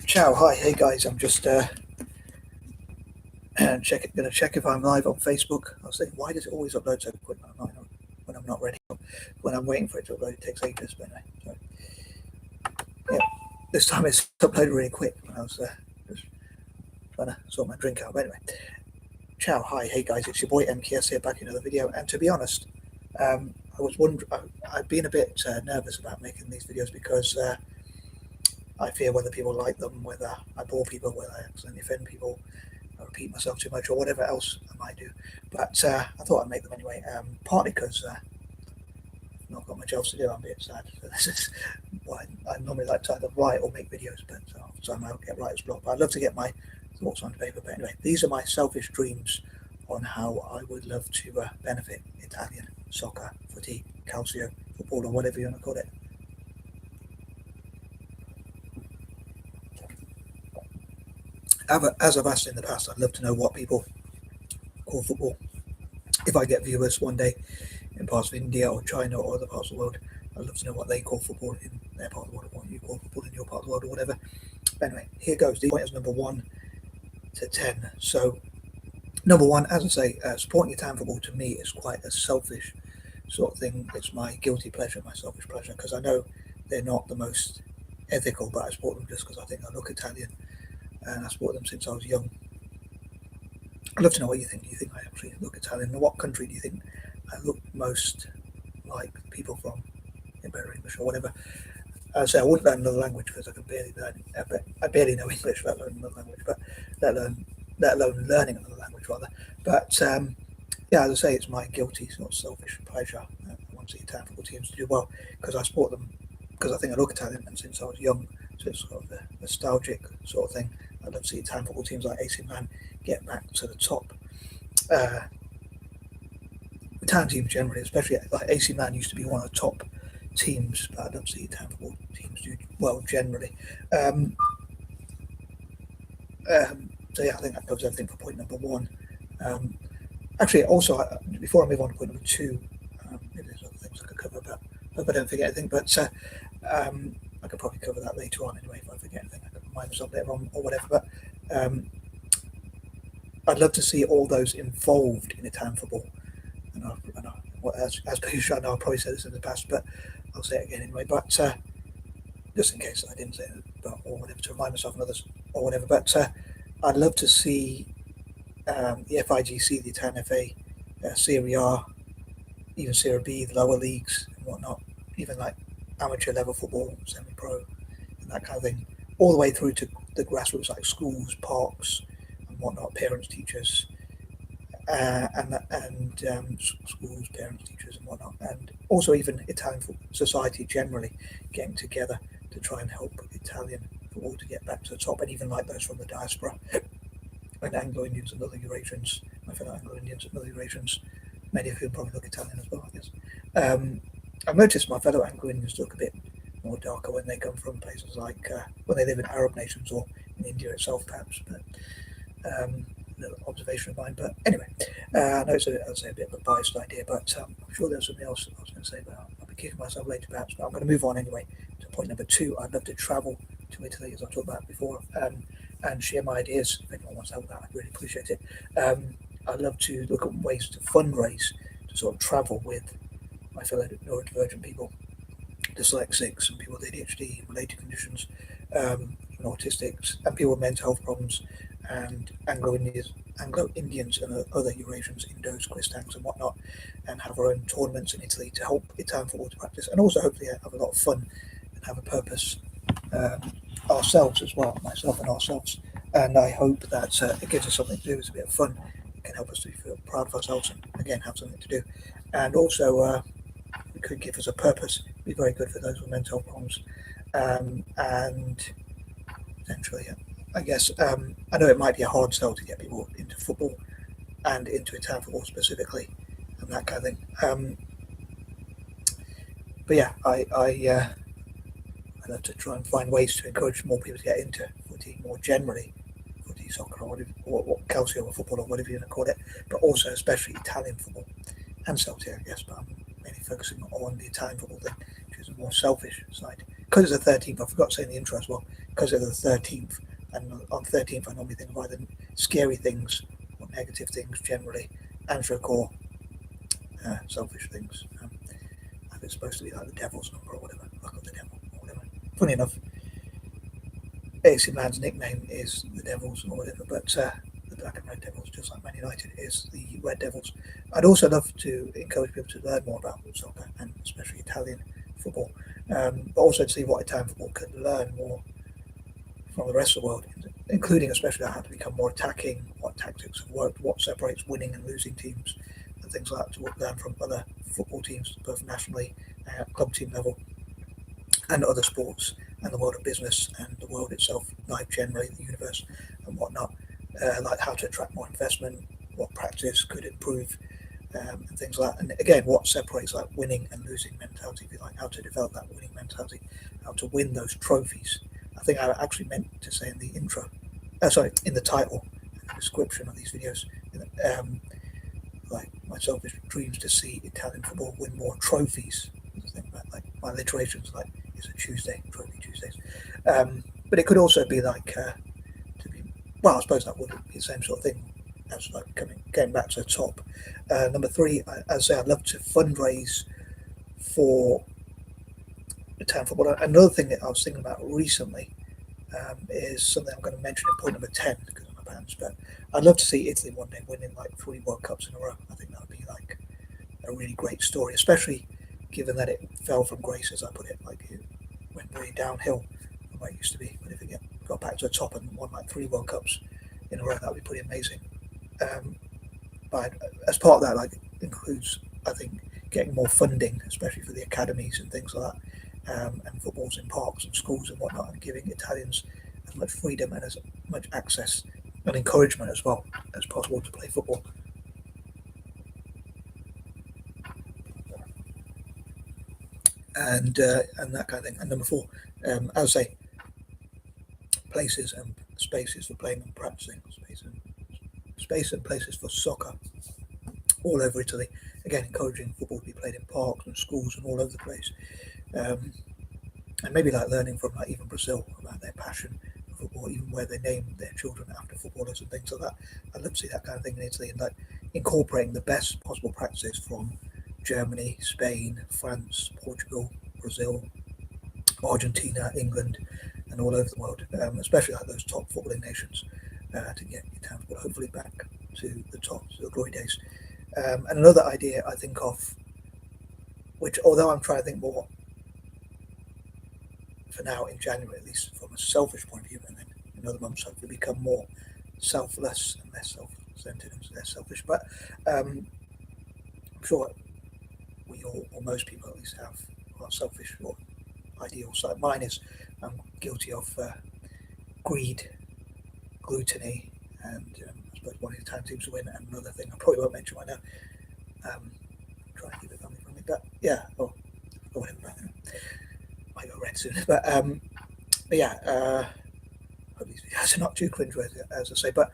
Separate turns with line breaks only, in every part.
Ciao, hi, hey guys. I'm just gonna check if I'm live on Facebook. I was thinking, why does it always upload so quick when I'm not ready? When I'm waiting for it to upload, it takes ages. But anyway, so yeah, this time it's uploaded really quick. When I was just trying to sort my drink out. But anyway, ciao, hi, hey guys. It's your boy MKS here, back in another video. And to be honest, I was wondering. I've been a bit nervous about making these videos because I fear whether people like them, whether I bore people, whether I accidentally offend people. I repeat myself too much or whatever else I might do. But I thought I'd make them anyway, partly because I've not got much else to do. I'm a bit sad. So this is why I normally like to either write or make videos, but somehow get writer's block. But I'd love to get my thoughts on paper. But anyway, these are my selfish dreams on how I would love to benefit Italian soccer, footy, calcio, football, or whatever you want to call it. As I've asked in the past, I'd love to know what people call football. If I get viewers one day in parts of India or China or other parts of the world, I'd love to know what they call football in their part of the world, or what you call football in your part of the world, or whatever. But anyway, here goes. The point is number 1 to 10. So, number 1, as I say, supporting Italian football to me is quite a selfish sort of thing. It's my guilty pleasure, my selfish pleasure, because I know they're not the most ethical, but I support them just because I think I look Italian, and I support them since I was young. I'd love to know what you think. Do you think I actually look Italian? And what country do you think I look most like people from Imperial English or whatever? So I wouldn't learn another language because I can barely learn. I barely know English, let alone another language. But let alone learning another language rather. But yeah, as I say, it's my guilty sort of selfish pleasure. I want to see Italian football teams to do well because I support them because I think I look Italian, and since I was young, so it's sort of a nostalgic sort of thing. I'd love to see Italian football teams like AC Milan get back to the top. Uh, Italian teams generally, especially like AC Milan, used to be one of the top teams, but I'd love to see Italian football teams do well generally. Um, so yeah, I think that covers everything for point number 1. Um, Actually, also before I move on to point number 2, maybe there's other things I could cover, but hope I don't forget anything. But I could probably cover that later on anyway. If I forget anything, I can remind myself later on or whatever. But I'd love to see all those involved in Italian football. As per usual, I know I've probably said this in the past, but I'll say it again anyway. But just in case I didn't say it, but or whatever, to remind myself and others or whatever. But I'd love to see the FIGC, the Italian FA, Serie A, even Serie B, the lower leagues and whatnot, even like amateur level football, semi-pro, and that kind of thing, all the way through to the grassroots like schools, parks, and whatnot, parents, teachers, and schools, parents, teachers, and whatnot, and also even Italian society generally getting together to try and help Italian football to get back to the top, and even like those from the diaspora and Anglo-Indians and other Eurasians, my fellow Anglo-Indians and other Eurasians, many of whom probably look Italian as well, I guess. I've noticed my fellow Anglo-Indians look a bit more darker when they come from places like when they live in Arab nations or in India itself, perhaps. But little observation of mine. But anyway, I know it's a bit of a biased idea, but I'm sure there's something else I was going to say, but I'll be kicking myself later perhaps. But I'm going to move on anyway to point number 2. I'd love to travel to Italy, as I talked about before, and share my ideas. If anyone wants to help with that, I'd really appreciate it. I'd love to look at ways to fundraise to sort of travel with my fellow neurodivergent people, dyslexics, and people with ADHD, related conditions, and autistics, and people with mental health problems, and Anglo-Indians and other Eurasians, Indos, Kristangs and whatnot, and have our own tournaments in Italy to help Italian football to practice, and also hopefully have a lot of fun and have a purpose ourselves as well, myself and ourselves. And I hope that it gives us something to do. It's a bit of fun. It can help us to feel proud of ourselves and again have something to do. And also it could give us a purpose. Be very good for those with mental health problems. And essentially, I guess I know it might be a hard sell to get people into football and into Italian football specifically and that kind of thing. But yeah, I love to try and find ways to encourage more people to get into footy more generally, footy, soccer, or calcio or football or whatever you want to call it, but also especially Italian football and Celtic, I guess. But I'm mainly focusing on the Italian football thing, which is a more selfish side. because it's the 13th, I forgot to say in the intro as well, because it's the 13th, and on 13th I normally think of either scary things or negative things generally, and or selfish things. If it's supposed to be like the devil's number or whatever, luck of the devil or whatever. Funny enough, AC Milan's nickname is the Devils or whatever, but the Black and Red Devils, just like Man United, is the Red Devils. I'd also love to encourage people to learn more about soccer and especially Italian football, but also to see what Italian football could learn more from the rest of the world, including especially how to become more attacking, what tactics have worked, what separates winning and losing teams, and things like that, to learn from other football teams, both nationally, club team level, and other sports, and the world of business and the world itself, life generally, the universe and whatnot, like how to attract more investment, what practice could improve, and things like that. And again, what separates like winning and losing mentality, if you like, how to develop that winning mentality, how to win those trophies. I think I actually meant to say in the intro, in the title, the description of these videos, like my selfish dreams to see Italian football win more trophies. Think about like my alliterations, like it's a Tuesday, Trophy Tuesdays. But it could also be like to be, well, I suppose that would be the same sort of thing as like getting back to the top. Number 3, as I say, I'd love to fundraise for Italian football. Another thing that I was thinking about recently is something I'm going to mention in point number 10 because of my pants, but I'd love to see Italy one day winning like 3 World Cups in a row. I think that would be like a really great story, especially given that it fell from grace, as I put it, like it went very downhill from where it used to be. But if it got back to the top and won like 3 World Cups in a row, that would be pretty amazing. But as part of that, like, includes, I think, getting more funding, especially for the academies and things like that, and footballs in parks and schools and whatnot, and giving Italians as much freedom and as much access and encouragement as well as possible to play football. And that kind of thing. And number 4, as I say, places and spaces for playing and practicing, space and places for soccer all over Italy. Again, encouraging football to be played in parks and schools and all over the place. And maybe like learning from like even Brazil about their passion for football, even where they name their children after footballers and things like that. I'd love to see that kind of thing in Italy, and like incorporating the best possible practices from Germany, Spain, France, Portugal, Brazil, Argentina, England, and all over the world, especially like those top footballing nations, to get Italian football hopefully back to the top, to the glory days. And another idea I think of, which although I'm trying to think more for now in January, at least from a selfish point of view, and then in other months hopefully become more selfless and less self-centered and less selfish. But I'm sure we all, or most people at least, have selfish or ideals. Like mine is, I'm guilty of greed, gluttony, and I suppose wanting the Italian teams to win. And another thing I probably won't mention right now. Trying to keep it family friendly, but yeah, or whatever. Might go red soon, but yeah. Hope these videos are not too cringeworthy, as I say. But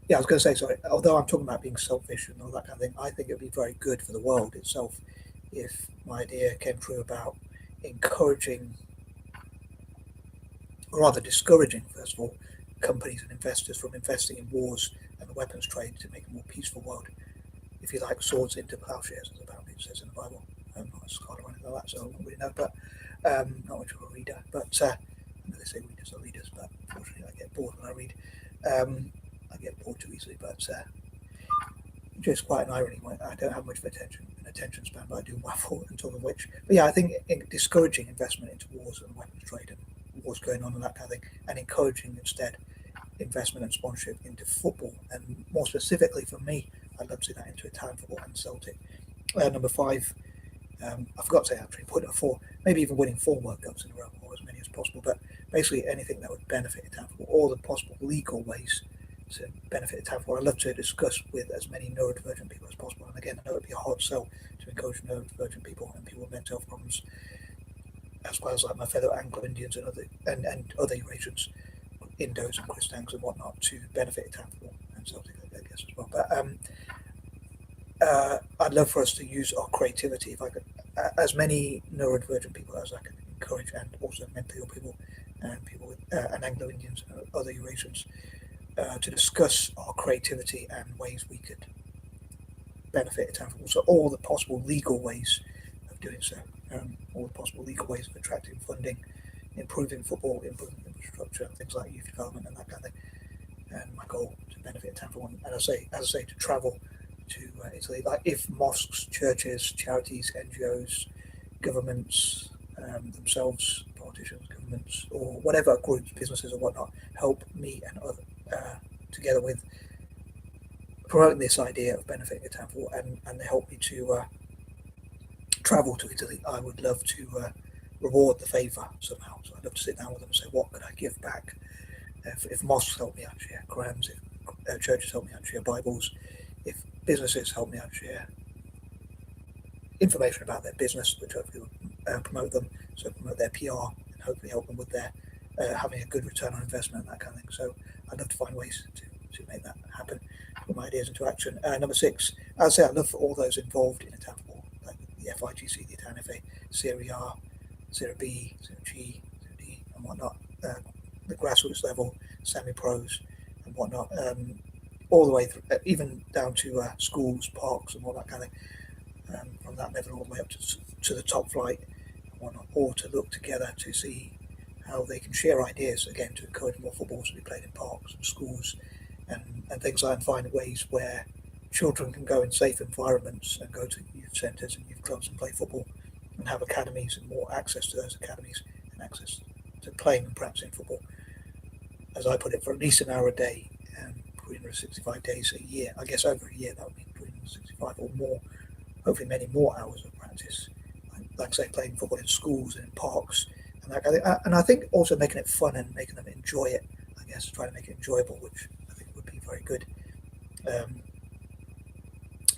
yeah, I was going to say, sorry. Although I'm talking about being selfish and all that kind of thing, I think it would be very good for the world itself if my idea came true about encouraging, or rather discouraging, first of all, companies and investors from investing in wars and the weapons trade to make a more peaceful world. If you like, swords into plowshares, as apparently it says in the Bible. I'm not a scholar or anything like that, so I don't really know, but not much of a reader. But I know they say readers are leaders, but unfortunately I get bored when I read. I get bored too easily, but just quite an irony. I don't have much of an attention span, but I do waffle and talk of which. But yeah, I think discouraging investment into wars and weapons trade and wars going on and that kind of thing, and encouraging instead investment and sponsorship into football, and more specifically for me, I'd love to see that into Italian football and Celtic. Number 5, I forgot to say actually, point number 4, maybe even winning 4 World Cups in a row, or as many as possible, but basically anything that would benefit Italian football, all the possible legal ways to benefit Italian football. I'd love to discuss with as many neurodivergent people as possible. And again, I know it'd be a hard sell to encourage neurodivergent people and people with mental health problems, as well as like my fellow Anglo-Indians and other Eurasians, Indos and Christangs and whatnot, to benefit Italian football and Celtic, I guess, as well. But I'd love for us to use our creativity. If I could, as many neurodivergent people as I can encourage, and also mentally ill people and people with and Anglo-Indians and other Eurasians to discuss our creativity and ways we could benefit Italian football. So all the possible legal ways of doing so, all the possible legal ways of attracting funding, improving football, improving infrastructure, things like youth development and that kind of thing. And my goal to benefit Italian football, and as I say, to travel to Italy. Like if mosques, churches, charities, NGOs, governments themselves, politicians, governments, or whatever groups, businesses or whatnot, help me and other together with promoting this idea of benefiting Italian football, and they help me to travel to Italy. I would love to reward the favour somehow. So I'd love to sit down with them and say, what could I give back? If mosques help me out share Qurans, if churches help me out share Bibles, if businesses help me out share information about their business, which hopefully will promote them, so promote their PR and hopefully help them with their having a good return on investment and that kind of thing. So I'd love to find ways to make that happen, put my ideas into action. Number 6, I'd say I'd love for all those involved in Italian football, like the FIGC, the Italian FA, Serie A, Serie B, Serie G, Serie D, and whatnot, the grassroots level, semi-pros and whatnot, all the way through, even down to schools, parks and all that kind of thing, from that level all the way up to the top flight and whatnot, or to look together to see how they can share ideas, again, to encourage more football to be played in parks and schools and things like, and find ways where children can go in safe environments and go to youth centres and youth clubs and play football and have academies and more access to those academies and access to playing and practicing football, as I put it, for at least an hour a day, 365 days a year. I guess over a year that would be 365 or more, hopefully many more hours of practice. Like I say, playing football in schools and in parks and that kind of thing. And I think also making it fun and making them enjoy it, I guess, trying to make it enjoyable, which I think would be very good.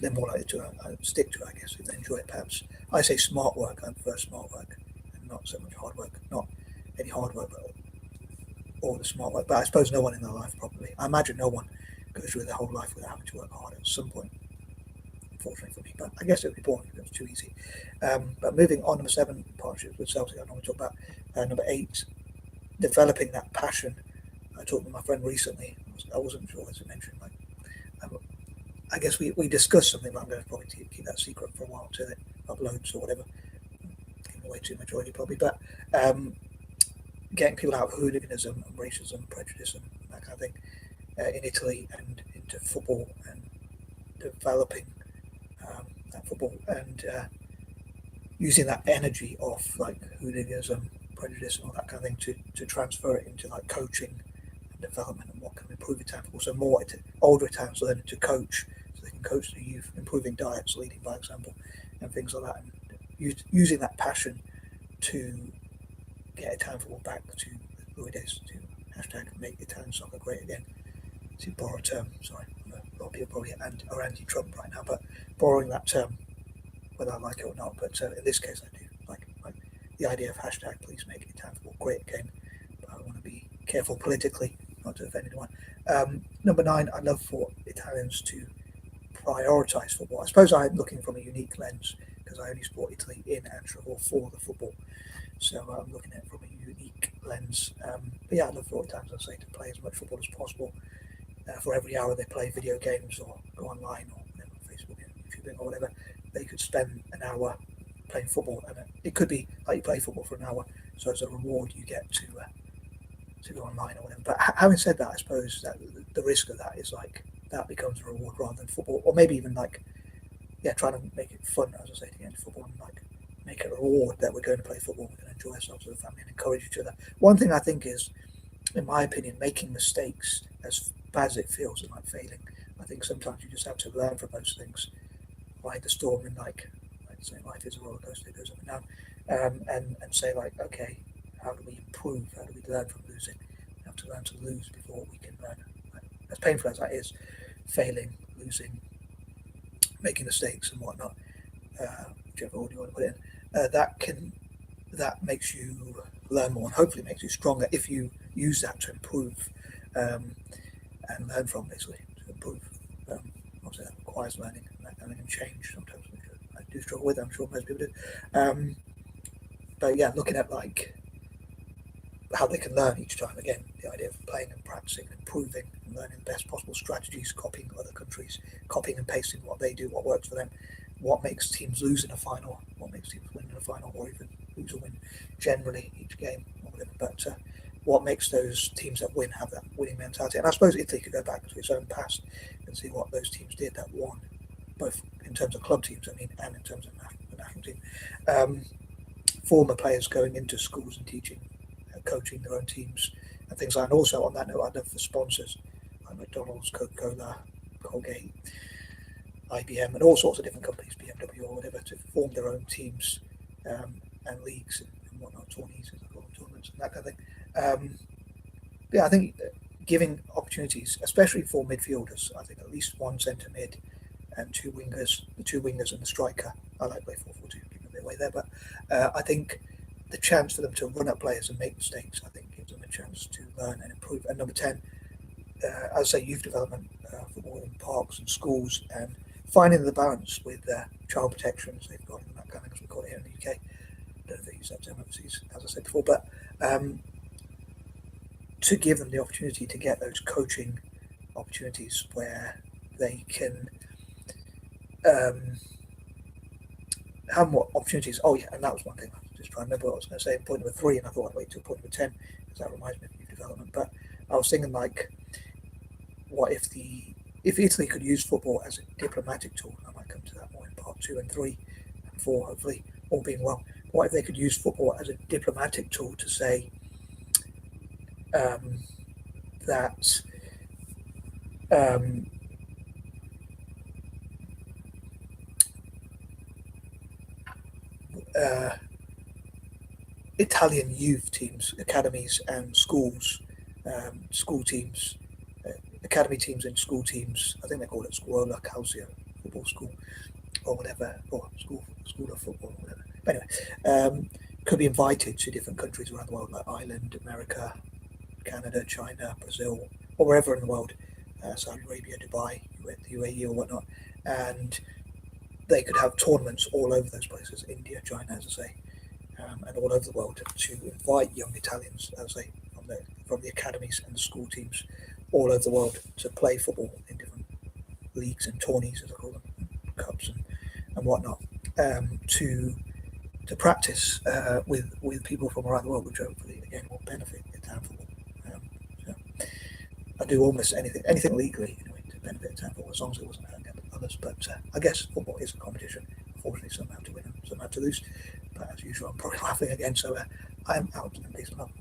They're more likely to stick to it, I guess, if they enjoy it. Perhaps I say smart work. I prefer smart work and not so much hard work. Not any hard work, but all the smart work. But I suppose no one in their life probably. I imagine no one goes through their whole life without having to work hard at some point. Unfortunately for me, but I guess it would be boring if it was too easy. But moving on, number 7, partnerships with Celtic. I normally talk about. Number 8, developing that passion. I talked with my friend recently. I wasn't sure as I mentioned. Like, I guess we discussed something, but I'm going to probably keep that secret for a while until it uploads or whatever. Giving away too much already, probably. But getting people out of hooliganism and racism, prejudice, and that kind of thing in Italy and into football and developing that football and using that energy of like hooliganism, prejudice, and all that kind of thing to transfer it into like coaching and development and what can improve Italian football. So more older Italians learning to coach, so they can coach the youth, improving diets, leading by example, and things like that, and using that passion to get Italian football back to the glory days, to hashtag make Italian soccer great again, to borrow a term. Sorry, a lot of people probably are anti-Trump right now, but borrowing that term, whether I like it or not. But in this case, I do like the idea of hashtag please make Italian football great again. But I want to be careful politically, not to offend anyone. Number 9, I'd love for Italians to prioritise football. I suppose I'm looking from a unique lens because I only support Italy in and for the football. So I'm looking at it from a unique lens. But yeah, I'd love for Italians, I say, to play as much football as possible. For every hour they play video games or go online or whatever, Facebook, YouTube, or whatever, they could spend an hour playing football, and it could be like you play football for an hour, so as a reward you get to go online or whatever. But having said that, I suppose that the risk of that is like that becomes a reward rather than football, or maybe even like trying to make it fun, as I say, to get into football and like make it a reward that we're going to play football, we're going to enjoy ourselves as a family and encourage each other. One thing I think is, in my opinion, making mistakes, as bad as it feels, and like failing, I think sometimes you just have to learn from those things, ride the storm, and like say life is a roller coaster, it goes up and down, and say like, okay, how do we improve? How do we learn from losing? We have to learn to lose before we can learn. Like, as painful as that is, failing, losing, making mistakes and whatnot, whichever order you want to put it in, that makes you learn more and hopefully makes you stronger if you use that to improve and learn from, basically, to improve. Obviously that requires learning and that kind of can change sometimes, which I do struggle with, I'm sure most people do. but yeah, looking at like how they can learn each time. Again, the idea of playing and practicing and improving and learning the best possible strategies, copying other countries, copying and pasting what they do, what works for them, what makes teams lose in a final, what makes teams win in a final, or even lose or win generally each game, or whatever. But what makes those teams that win have that winning mentality. And I suppose Italy could go back to its own past and see what those teams did that won, both in terms of club teams, I mean, and in terms of the national team. Former players going into schools and teaching, coaching their own teams and things like that. And also on that note, I love the sponsors like McDonald's, Coca-Cola, Colgate, IBM, and all sorts of different companies, BMW or whatever, to form their own teams and leagues and whatnot, tourneys, as I call them, tournaments and that kind of thing. Yeah, I think giving opportunities, especially for midfielders, I think at least one centre mid and two wingers, the two wingers and the striker. I like play 4-4-2, giving a bit away there, but I think the chance for them to run at players and make mistakes, I think, gives them a chance to learn and improve. And number 10, as I say, youth development, football in parks and schools, and finding the balance with child protection, safeguarding, and that kind of thing, as we call it here in the UK. I don't know if they use that term overseas, as I said before, but to give them the opportunity to get those coaching opportunities where they can have more opportunities. Oh yeah, and that was one thing. I was just trying to remember what I was going to say. Point number 3, and I thought I'd wait till point number 10 because that reminds me of youth development. But I was thinking, like, what if Italy could use football as a diplomatic tool? I might come to that more in part 2 and 3 and 4, hopefully, all being well. What if they could use football as a diplomatic tool to say that Italian youth teams, academies and schools, school teams, academy teams and school teams, I think they call it Scuola Calcio, football school, or whatever, or school of football, or whatever. But anyway, could be invited to different countries around the world, like Ireland, America, Canada, China, Brazil, or wherever in the world, Saudi Arabia, Dubai, the UAE, or whatnot, and they could have tournaments all over those places, India, China, as I say, and all over the world, to invite young Italians, as I say, from the academies and the school teams all over the world to play football in different leagues and tourneys, as I call them, cups and whatnot, to practice with people from around the world, which hopefully again will benefit Italian football. So I do almost anything legally anyway to benefit Italian football, as long as it wasn't hurting others. But I guess football is a competition. Unfortunately, some have to win and some have to lose. But as usual, I'm probably laughing again. So I am out and peace and love.